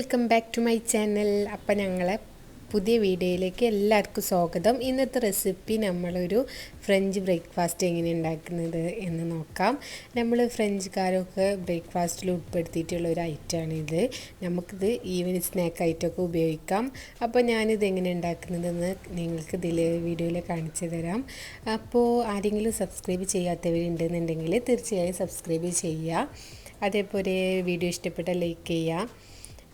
Welcome back to my channel. അപ്പം ഞങ്ങളെ പുതിയ വീഡിയോയിലേക്ക് എല്ലാവർക്കും സ്വാഗതം. ഇന്നത്തെ റെസിപ്പി നമ്മളൊരു ഫ്രഞ്ച് ബ്രേക്ക്ഫാസ്റ്റ് എങ്ങനെ ഉണ്ടാക്കുന്നത് എന്ന് നോക്കാം. നമ്മൾ ഫ്രഞ്ചുകാരൊക്കെ ബ്രേക്ക്ഫാസ്റ്റിൽ ഉൾപ്പെടുത്തിയിട്ടുള്ള ഒരു ഐറ്റമാണിത്. നമുക്കിത് ഈവനിങ് സ്നാക്ക് ആയിട്ടൊക്കെ ഉപയോഗിക്കാം. അപ്പോൾ ഞാനിത് എങ്ങനെ ഉണ്ടാക്കുന്നതെന്ന് നിങ്ങൾക്ക് ഇതിൽ വീഡിയോയിൽ കാണിച്ചു തരാം. അപ്പോൾ ആരെങ്കിലും സബ്സ്ക്രൈബ് ചെയ്യാത്തവരുണ്ടെന്നുണ്ടെങ്കിൽ തീർച്ചയായും സബ്സ്ക്രൈബ് ചെയ്യുക. അതേപോലെ വീഡിയോ ഇഷ്ടപ്പെട്ടാൽ ലൈക്ക് ചെയ്യുക,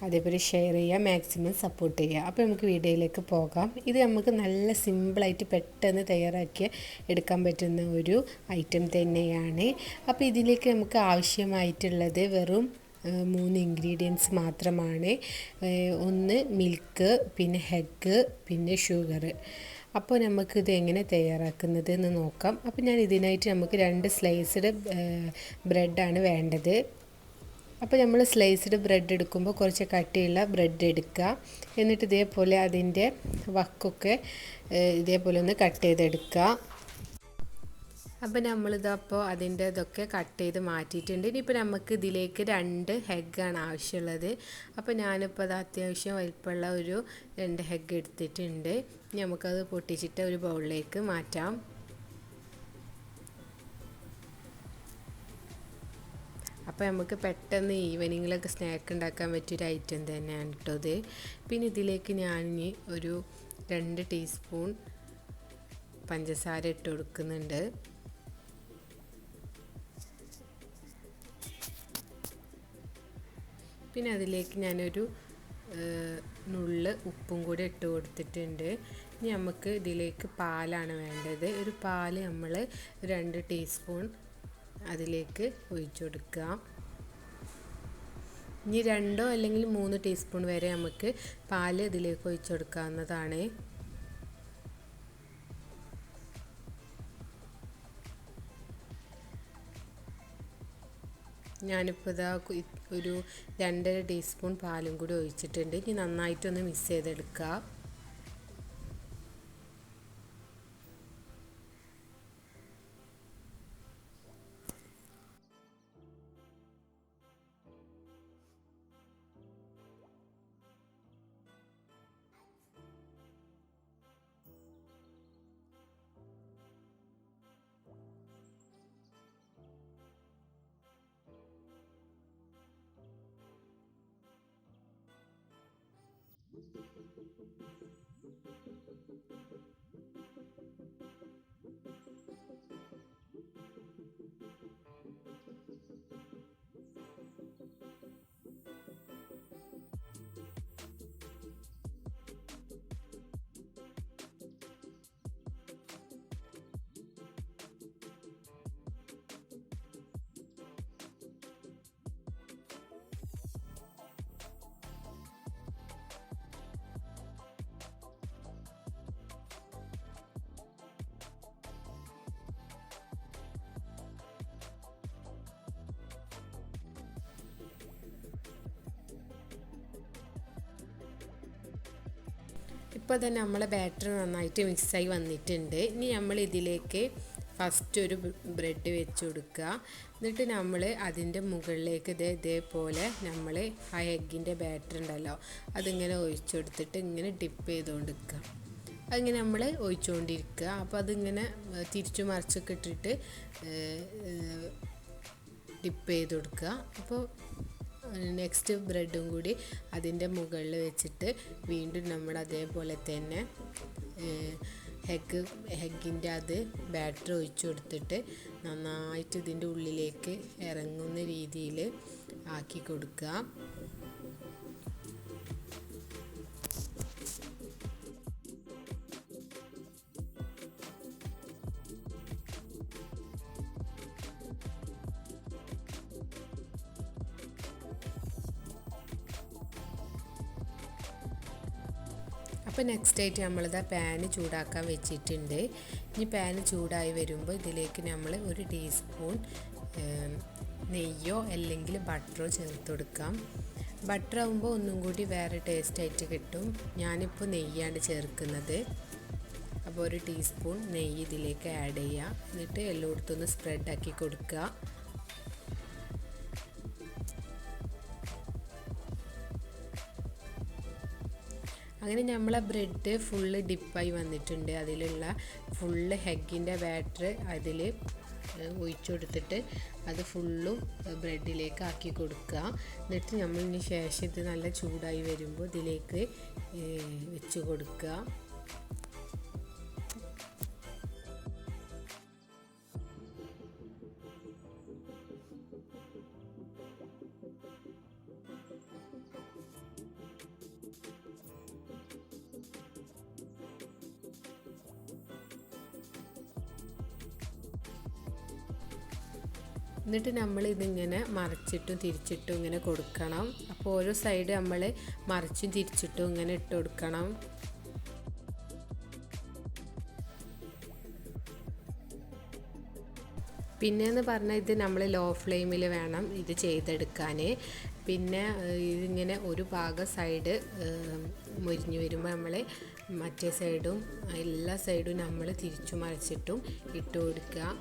അതേപോലെ ഷെയർ ചെയ്യുക, മാക്സിമം സപ്പോർട്ട് ചെയ്യുക. അപ്പോൾ നമുക്ക് വീഡിയോയിലേക്ക് പോകാം. ഇത് നമുക്ക് നല്ല സിമ്പിളായിട്ട് പെട്ടെന്ന് തയ്യാറാക്കി എടുക്കാൻ പറ്റുന്ന ഒരു ഐറ്റം തന്നെയാണ്. അപ്പോൾ ഇതിലേക്ക് നമുക്ക് ആവശ്യമായിട്ടുള്ളത് വെറും 3 ഇൻഗ്രീഡിയൻസ് മാത്രമാണ്. ഒന്ന് മിൽക്ക്, പിന്നെ എഗ്ഗ്, പിന്നെ ഷുഗർ. അപ്പോൾ നമുക്കിത് എങ്ങനെ തയ്യാറാക്കുന്നത് എന്ന് നോക്കാം. അപ്പോൾ ഞാൻ ഇതിനായിട്ട് നമുക്ക് 2 സ്ലൈസ്ഡ് ബ്രെഡാണ് വേണ്ടത്. അപ്പോൾ നമ്മൾ സ്ലൈസ്ഡ് ബ്രെഡ് എടുക്കുമ്പോൾ കുറച്ച് കട്ടിയുള്ള ബ്രെഡ് എടുക്കുക. എന്നിട്ട് ഇതേപോലെ അതിൻ്റെ വക്കൊക്കെ ഇതേപോലെ ഒന്ന് കട്ട് ചെയ്തെടുക്കുക. അപ്പോൾ നമ്മളിതപ്പോൾ അതിൻ്റെ ഇതൊക്കെ കട്ട് ചെയ്ത് മാറ്റിയിട്ടുണ്ട്. ഇനിയിപ്പോൾ നമുക്ക് ഇതിലേക്ക് 2 എഗ്ഗാണ് ആവശ്യമുള്ളത്. അപ്പോൾ ഞാനിപ്പോൾ അത് അത്യാവശ്യം വലിപ്പമുള്ള ഒരു 2 എഗ്ഗ് എടുത്തിട്ടുണ്ട്. നമുക്കത് പൊട്ടിച്ചിട്ട് ഒരു ബൗളിലേക്ക് മാറ്റാം. അപ്പോൾ നമുക്ക് പെട്ടെന്ന് ഈവനിങ്ങിലൊക്കെ സ്നാക്ക് ഉണ്ടാക്കാൻ പറ്റിയൊരു ഐറ്റം തന്നെയാണ് കേട്ടോ ഇത്. പിന്നെ ഇതിലേക്ക് ഞാൻ ഒരു 2 ടീസ്പൂൺ പഞ്ചസാര ഇട്ട് കൊടുക്കുന്നുണ്ട്. പിന്നെ അതിലേക്ക് ഞാനൊരു നുള്ള് ഉപ്പും കൂടി ഇട്ട് കൊടുത്തിട്ടുണ്ട്. ഇനി നമുക്ക് ഇതിലേക്ക് പാലാണ് വേണ്ടത്. ഒരു പാല് നമ്മൾ 2 ടീസ്പൂൺ അതിലേക്ക് ഒഴിച്ചു കൊടുക്കുക. ഇനി 2 അല്ലെങ്കിൽ 3 ടീസ്പൂൺ വരെ നമുക്ക് പാല് ഇതിലേക്ക് ഒഴിച്ചു കൊടുക്കാവുന്നതാണ്. ഞാനിപ്പോൾ ഇതാ ഒരു 2.5 ടീസ്പൂൺ പാലും കൂടി ഒഴിച്ചിട്ടുണ്ട്. ഇനി നന്നായിട്ടൊന്ന് മിക്സ് ചെയ്തെടുക്കുക. ഇപ്പോൾ തന്നെ നമ്മളെ ബാറ്റർ നന്നായിട്ട് മിക്സായി വന്നിട്ടുണ്ട്. ഇനി നമ്മൾ ഇതിലേക്ക് ഫസ്റ്റ് ഒരു ബ്രെഡ് വെച്ച് കൊടുക്കുക. എന്നിട്ട് നമ്മൾ അതിൻ്റെ മുകളിലേക്ക് ഇതേപോലെ നമ്മൾ ആ എഗ്ഗിൻ്റെ ബാറ്റർ ഉണ്ടല്ലോ അതിങ്ങനെ ഒഴിച്ചു കൊടുത്തിട്ട് ഇങ്ങനെ ഡിപ്പ് ചെയ്തുകൊണ്ടിരിക്കുക. അതിങ്ങനെ നമ്മൾ ഒഴിച്ചുകൊണ്ടിരിക്കുക. അപ്പോൾ അതിങ്ങനെ തിരിച്ചു മറിച്ചൊക്കെ ഇട്ടിട്ട് ഡിപ്പ് ചെയ്ത് കൊടുക്കുക. അപ്പോൾ നെക്സ്റ്റ് ബ്രെഡും കൂടി അതിൻ്റെ വെച്ചിട്ട് വീണ്ടും നമ്മൾ അതേപോലെ തന്നെ എഗ്ഗിൻ്റെ അത് ബാറ്റർ ഒഴിച്ചു കൊടുത്തിട്ട് നന്നായിട്ട് ഇതിൻ്റെ ഉള്ളിലേക്ക് ഇറങ്ങുന്ന രീതിയിൽ ആക്കി കൊടുക്കുക. അപ്പോൾ നെക്സ്റ്റ് ആയിട്ട് നമ്മളിതാ പാന് ചൂടാക്കാൻ വെച്ചിട്ടുണ്ട്. ഇനി പാന് ചൂടായി വരുമ്പോൾ ഇതിലേക്ക് നമ്മൾ 1 ടീസ്പൂൺ നെയ്യോ അല്ലെങ്കിൽ ബട്ടറോ ചേർത്ത് കൊടുക്കാം. ബട്ടർ ആകുമ്പോൾ ഒന്നും കൂടി വേറെ ടേസ്റ്റായിട്ട് കിട്ടും. ഞാനിപ്പോൾ നെയ്യാണ് ചേർക്കുന്നത്. അപ്പോൾ 1 ടീസ്പൂൺ നെയ്യ് ഇതിലേക്ക് ആഡ് ചെയ്യുക. എന്നിട്ട് എല്ലായിടത്തും ഒന്ന് സ്പ്രെഡാക്കി കൊടുക്കുക. അങ്ങനെ നമ്മളെ ബ്രെഡ് ഫുള്ള് ഡിപ്പായി വന്നിട്ടുണ്ട്. അതിലുള്ള ഫുള്ള് ഹെഗിൻ്റെ ബാറ്റർ അതിൽ ഒഴിച്ചു കൊടുത്തിട്ട് അത് ഫുള്ളും ബ്രെഡിലേക്ക് ആക്കി കൊടുക്കുക. എന്നിട്ട് നമ്മളിന് ശേഷം ഇത് നല്ല ചൂടായി വരുമ്പോൾ ഇതിലേക്ക് വെച്ച് കൊടുക്കുക. എന്നിട്ട് നമ്മൾ ഇതിങ്ങനെ മറിച്ചിട്ടും തിരിച്ചിട്ടും ഇങ്ങനെ കൊടുക്കണം. അപ്പോൾ ഓരോ സൈഡ് നമ്മൾ മറിച്ചും തിരിച്ചിട്ടും ഇങ്ങനെ ഇട്ട് കൊടുക്കണം. പിന്നെയെന്ന് പറഞ്ഞാൽ ഇത് നമ്മൾ ലോ ഫ്ലെയിമിൽ വേണം ഇത് ചെയ്തെടുക്കാൻ. പിന്നെ ഇതിങ്ങനെ ഒരു ഭാഗം സൈഡ് മുരിഞ്ഞ് വരുമ്പോൾ നമ്മൾ മറ്റേ സൈഡും എല്ലാ സൈഡും നമ്മൾ തിരിച്ചു മറിച്ചിട്ടും ഇട്ട് കൊടുക്കുക.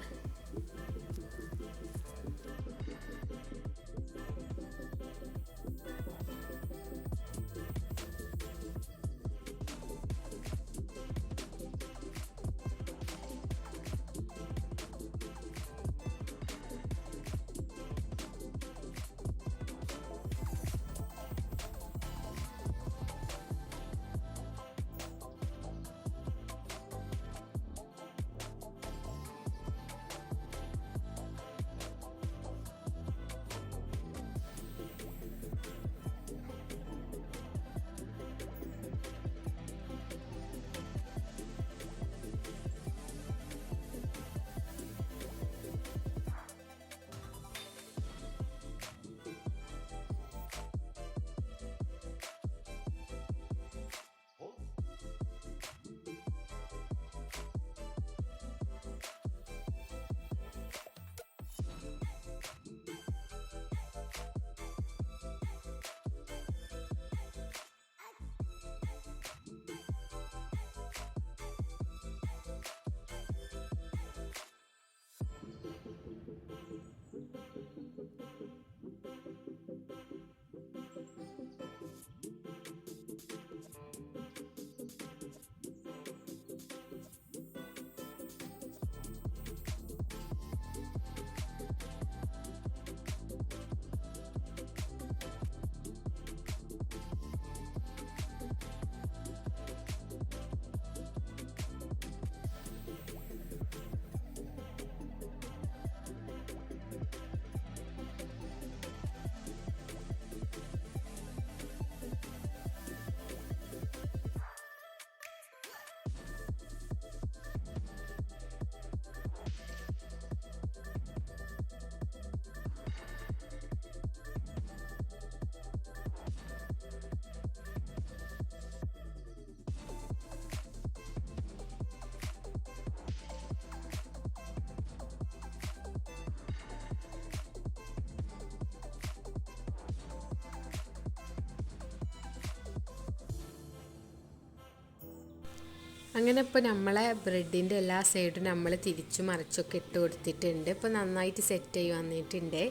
അങ്ങനെ ഇപ്പോൾ നമ്മളെ ബ്രെഡിൻ്റെ എല്ലാ സൈഡും നമ്മൾ തിരിച്ചു മറിച്ചൊക്കെ ഇട്ട് കൊടുത്തിട്ടുണ്ട്. ഇപ്പോൾ നന്നായിട്ട് സെറ്റ് ആയി വന്നിട്ടുണ്ട്.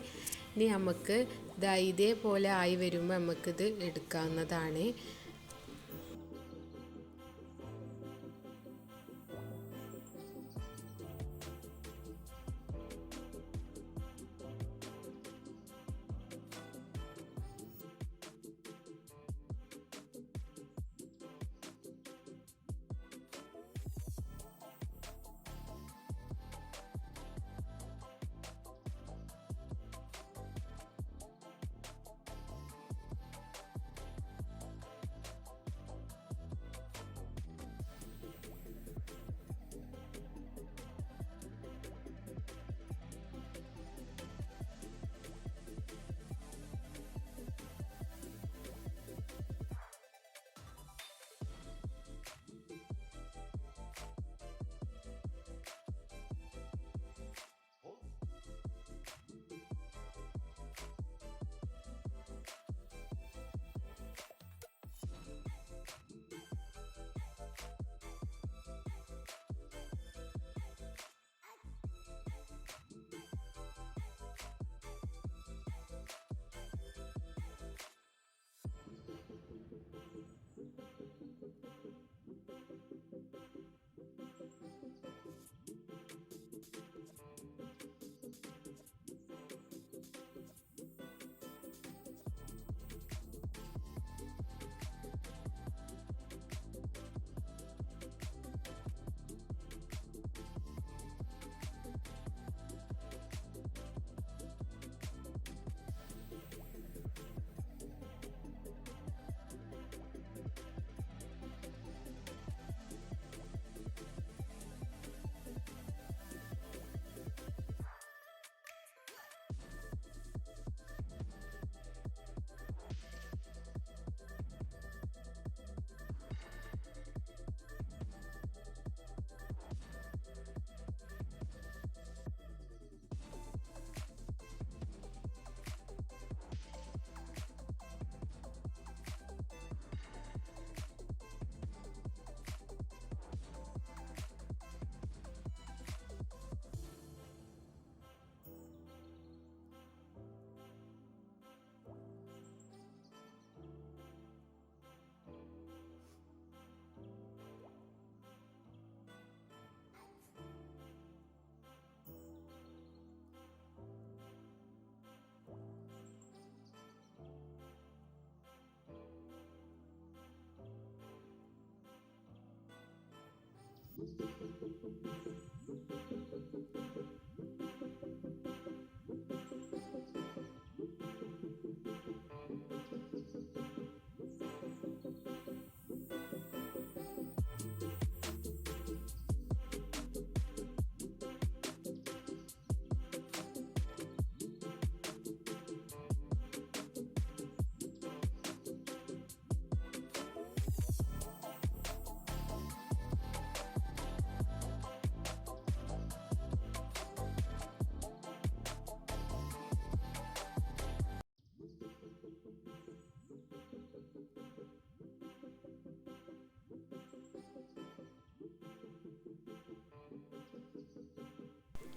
ഇനി നമുക്ക് ഇതേപോലെ ആയി വരുമ്പോൾ നമുക്കിത് എടുക്കാവുന്നതാണ്.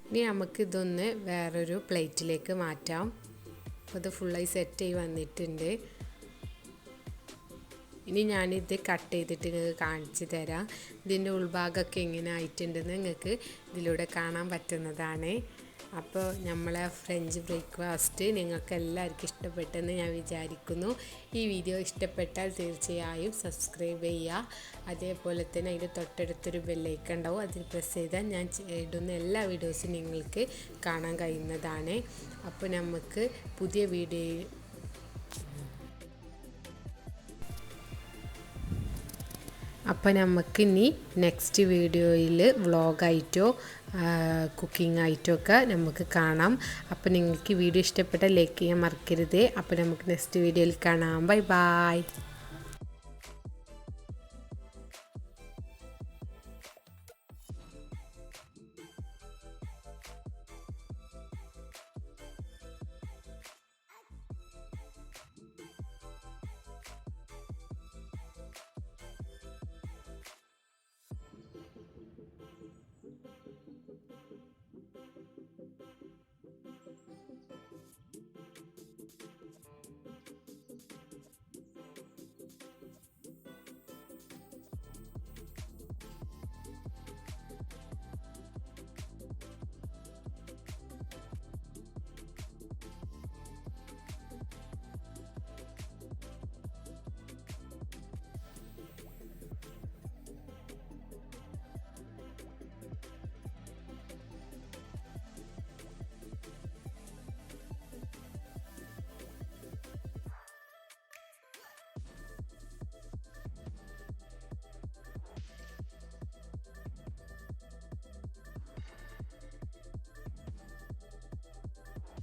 ഇനി നമുക്ക് ഇതൊന്ന് വേറൊരു പ്ലേറ്റിലേക്ക് മാറ്റാം. അപ്പോൾ ഇത് ഫുള്ളായി സെറ്റ് ചെയ്ത് വന്നിട്ടുണ്ട്. ഇനി ഞാനിത് കട്ട് ചെയ്തിട്ട് നിങ്ങൾക്ക് കാണിച്ചു തരാം. ഇതിൻ്റെ ഉൾഭാഗമൊക്കെ എങ്ങനെ ആയിട്ടുണ്ടെന്ന് നിങ്ങൾക്ക് ഇതിലൂടെ കാണാൻ പറ്റുന്നതാണ്. അപ്പോൾ നമ്മളെ ഫ്രഞ്ച് ബ്രേക്ക്ഫാസ്റ്റ് നിങ്ങൾക്ക് എല്ലാവർക്കും ഇഷ്ടപ്പെട്ടെന്ന് ഞാൻ വിചാരിക്കുന്നു. ഈ വീഡിയോ ഇഷ്ടപ്പെട്ടാൽ തീർച്ചയായും സബ്സ്ക്രൈബ് ചെയ്യുക. അതേപോലെ തന്നെ അതിൻ്റെ തൊട്ടടുത്തൊരു ബെല്ലൈക്കൺ ഉണ്ടാവും, അതിൽ പ്രസ് ചെയ്താൽ ഞാൻ ഇടുന്ന എല്ലാ വീഡിയോസും നിങ്ങൾക്ക് കാണാൻ കഴിയുന്നതാണ്. അപ്പോൾ നമുക്ക് പുതിയ വീഡിയോ അപ്പോൾ നമുക്കിനി നെക്സ്റ്റ് വീഡിയോയിൽ വ്ളോഗായിട്ടോ കുക്കിംഗ് ആയിട്ടോ ഒക്കെ നമുക്ക് കാണാം. അപ്പോൾ നിങ്ങൾക്ക് വീഡിയോ ഇഷ്ടപ്പെട്ടാൽ ലൈക്ക് ചെയ്യാൻ മറക്കരുത്. അപ്പോൾ നമുക്ക് നെക്സ്റ്റ് വീഡിയോയിൽ കാണാം. Bye bye.